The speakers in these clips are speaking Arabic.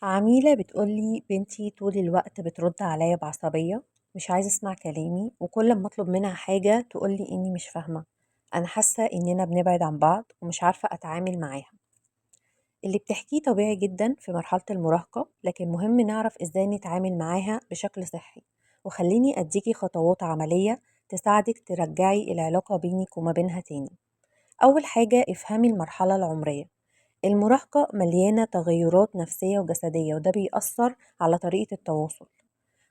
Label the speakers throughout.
Speaker 1: عميلة بتقولي بنتي طول الوقت بترد عليا بعصبية، مش عايزة اسمع كلامي، وكل ما اطلب منها حاجة تقولي اني مش فاهمة. انا حاسة اننا بنبعد عن بعض ومش عارفة اتعامل معاها. اللي بتحكيه طبيعي جدا في مرحلة المراهقة، لكن مهم نعرف ازاي نتعامل معاها بشكل صحي. وخليني اديكي خطوات عملية تساعدك ترجعي العلاقة بينك وما بينها تاني. اول حاجة افهمي المرحلة العمرية. المراهقة مليانة تغيرات نفسية وجسدية، وده بيأثر على طريقة التواصل.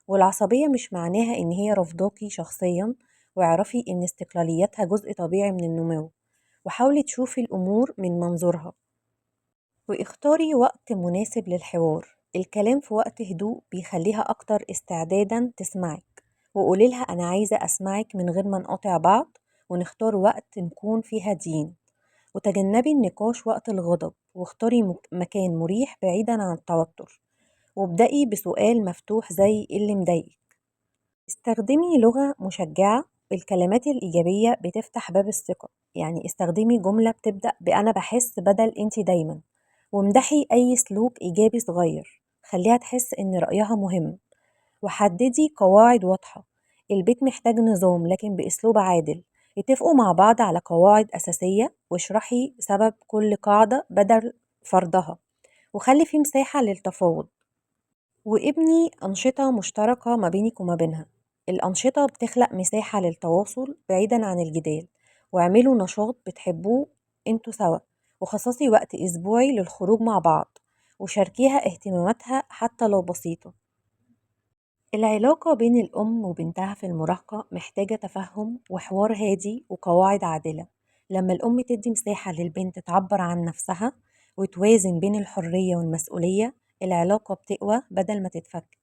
Speaker 1: والعصبية مش معناها إن هي رفضاكي شخصيا، واعرفي إن استقلاليتها جزء طبيعي من النمو. وحاولي تشوفي الأمور من منظورها. واختاري وقت مناسب للحوار. الكلام في وقت هدوء بيخليها أكتر استعدادا تسمعك. وقوليلها أنا عايزة أسمعك من غير ما نقاطع بعض. ونختار وقت نكون فيه هاديين. وتجنبي النقاش وقت الغضب، واختاري مكان مريح بعيدا عن التوتر. وابدأي بسؤال مفتوح زي إيه اللي مضايقك. استخدمي لغة مشجعة. الكلمات الإيجابية بتفتح باب الثقة. يعني استخدمي جملة بتبدأ بأنا بحس بدل أنتي دايما. وامدحي أي سلوك إيجابي صغير، خليها تحس إن رأيها مهم. وحددي قواعد واضحة. البيت محتاج نظام لكن بأسلوب عادل. اتفقوا مع بعض على قواعد أساسية، واشرحي سبب كل قاعدة بدل فرضها. وخلي في مساحة للتفاوض. وابني أنشطة مشتركة ما بينك وما بينها. الأنشطة بتخلق مساحة للتواصل بعيدا عن الجدال. واعملوا نشاط بتحبوه انتوا سوا. وخصصي وقت أسبوعي للخروج مع بعض. وشاركيها اهتماماتها حتى لو بسيطة. العلاقة بين الأم وبنتها في المراهقة محتاجة تفهم وحوار هادي وقواعد عادلة. لما الأم تدي مساحة للبنت تعبر عن نفسها، وتوازن بين الحرية والمسؤولية، العلاقة بتقوى بدل ما تتفك.